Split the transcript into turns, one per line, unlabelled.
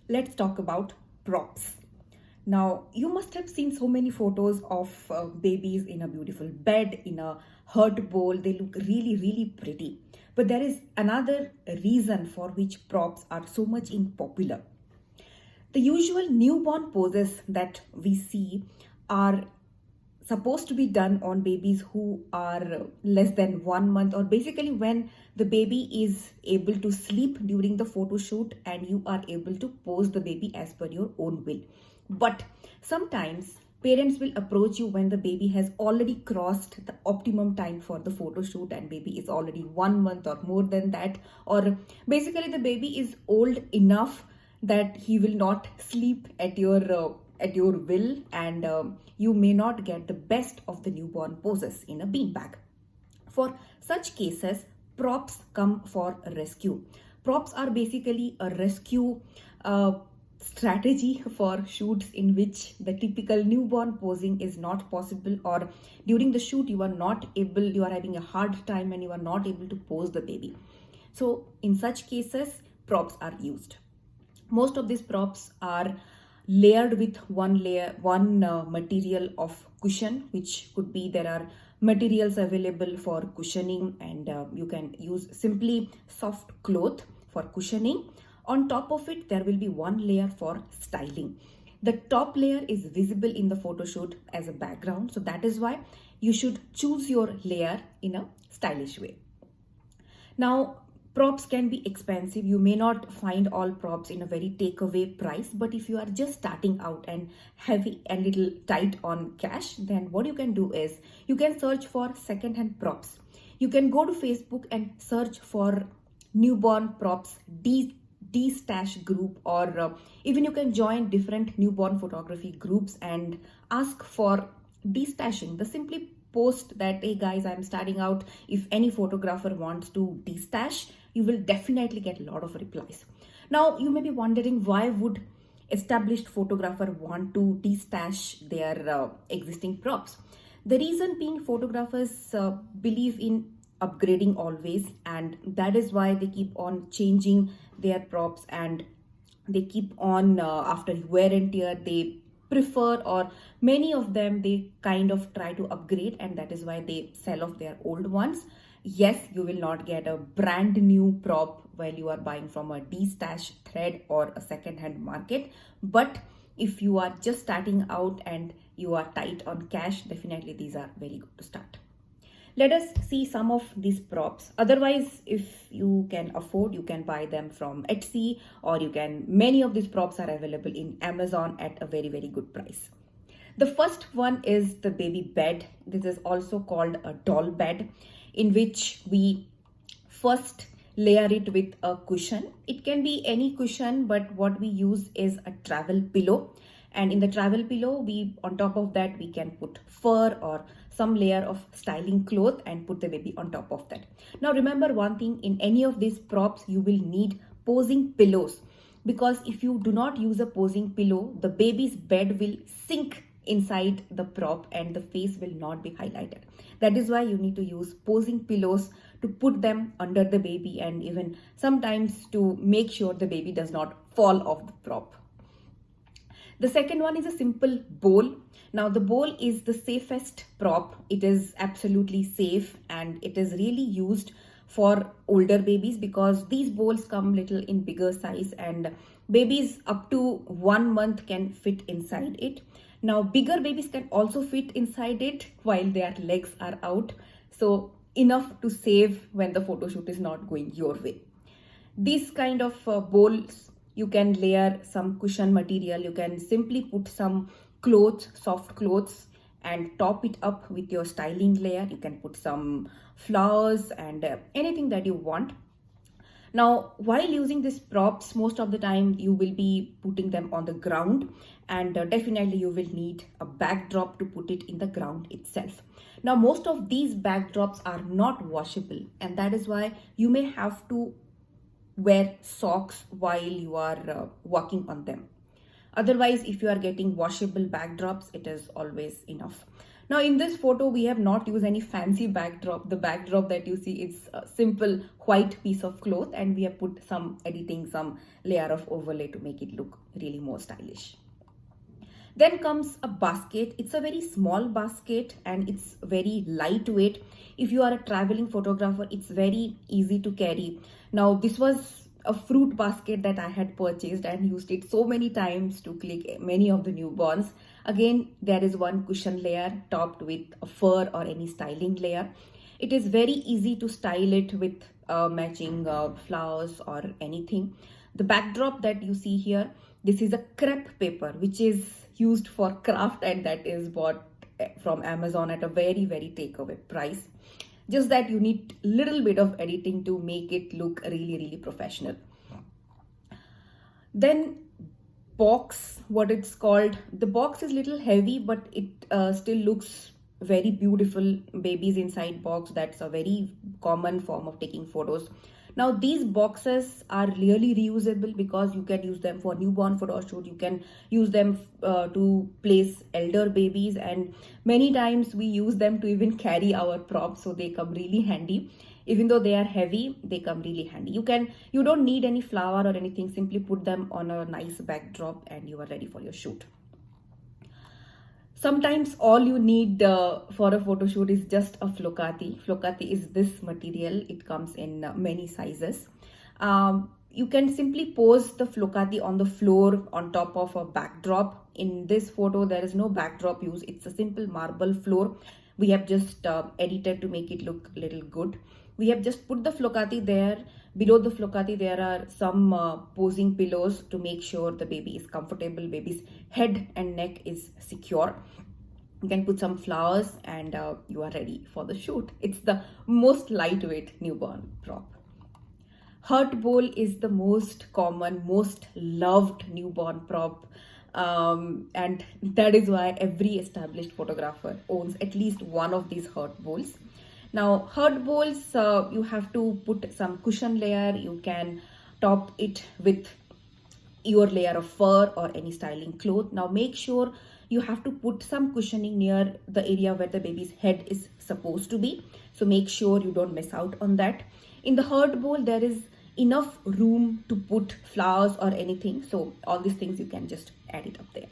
let's talk about props. Now, you must have seen so many photos of babies in a beautiful bed, in a hurt bowl. They look really, really pretty. But there is another reason for which props are so much in popular. The usual newborn poses that we see are supposed to be done on babies who are less than 1 month, or basically when the baby is able to sleep during the photo shoot and you are able to pose the baby as per your own will. But sometimes parents will approach you when the baby has already crossed the optimum time for the photo shoot and baby is already 1 month or more than that, or basically the baby is old enough that he will not sleep at your will, and you may not get the best of the newborn poses in a beanbag. For such cases, props come for a rescue. Props are basically a rescue strategy for shoots in which the typical newborn posing is not possible, or during the shoot you are having a hard time and you are not able to pose the baby. So in such cases, props are used. Most of these props are layered with one material of cushion, which could be, there are materials available for cushioning, and you can use simply soft cloth for cushioning. On top of it, there will be one layer for styling. The top layer is visible in the photo shoot as a background, so that is why you should choose your layer in a stylish way. Now, props can be expensive. You may not find all props in a very takeaway price, but if you are just starting out and heavy and little tight on cash, then what you can do is you can search for second-hand props. You can go to Facebook and search for newborn props de-stash group, or even you can join different newborn photography groups and ask for de-stashing. The simply post that, hey guys, I'm starting out, if any photographer wants to de-stash, you will definitely get a lot of replies. Now you may be wondering, why would established photographer want to de-stash their existing props? The reason being, photographers believe in upgrading always, and that is why they keep on changing their props, and they keep on after wear and tear, they prefer, or many of them, they kind of try to upgrade, and that is why they sell off their old ones. Yes, you will not get a brand new prop while you are buying from a de-stash thread or a second-hand market, but if you are just starting out and you are tight on cash, definitely these are very good to start. Let us see some of these props. Otherwise, if you can afford, you can buy them from Etsy, or many of these props are available in Amazon at a very, very good price. The first one is the baby bed. This is also called a doll bed, in which we first layer it with a cushion. It can be any cushion, but what we use is a travel pillow. And in the travel pillow, on top of that, we can put fur or some layer of styling cloth and put the baby on top of that. Now remember one thing, in any of these props, you will need posing pillows, because if you do not use a posing pillow, the baby's bed will sink inside the prop and the face will not be highlighted. That is why you need to use posing pillows to put them under the baby, and even sometimes to make sure the baby does not fall off the prop. The second one is a simple bowl. Now the bowl is the safest prop. It is absolutely safe, and it is really used for older babies, because these bowls come little in bigger size, and babies up to 1 month can fit inside it. Now bigger babies can also fit inside it while their legs are out. So enough to save when the photo shoot is not going your way. These kind of bowls, you can layer some cushion material. You can simply put some clothes, soft clothes, and top it up with your styling layer. You can put some flowers and anything that you want. Now, while using these props, most of the time you will be putting them on the ground, and definitely you will need a backdrop to put it in the ground itself. Now, most of these backdrops are not washable, and that is why you may have to wear socks while you are working on them. Otherwise, if you are getting washable backdrops, it is always enough. Now in this photo, we have not used any fancy backdrop. The backdrop that you see is a simple white piece of cloth, and we have put some editing, some layer of overlay to make it look really more stylish. Then comes a basket. It's a very small basket and it's very lightweight. If you are a traveling photographer, it's very easy to carry. Now this was a fruit basket that I had purchased and used it so many times to click many of the newborns. Again, there is one cushion layer topped with a fur or any styling layer. It is very easy to style it with matching flowers or anything. The backdrop that you see here, this is a crepe paper which is used for craft, and that is bought from Amazon at a very takeaway price. Just that you need little bit of editing to make it look really professional. Then box, what it's called, the box is little heavy, but it still looks very beautiful. Babies inside box, that's a very common form of taking photos. Now these boxes are really reusable because you can use them for newborn photo shoot, you can use them to place elder babies, and many times we use them to even carry our props, so they come really handy. Even though they are heavy, they come really handy. You don't need any flower or anything, simply put them on a nice backdrop and you are ready for your shoot. Sometimes all you need for a photo shoot is just a flocati. Flocati is this material. It comes in many sizes. You can simply pose the flocati on the floor on top of a backdrop. In this photo, there is no backdrop used. It's a simple marble floor. We have just edited to make it look a little good. We have just put the flocati there. Below the flocati, there are some posing pillows to make sure the baby is comfortable, baby's head and neck is secure. You can put some flowers and you are ready for the shoot. It's the most lightweight newborn prop. Heart bowl is the most common, most loved newborn prop. And that is why every established photographer owns at least one of these heart bowls. Now heart bowls, you have to put some cushion layer. You can top it with your layer of fur or any styling cloth. Now make sure you have to put some cushioning near the area where the baby's head is supposed to be. So make sure you don't miss out on that. In the heart bowl, there is enough room to put flowers or anything. So all these things you can just add it up there.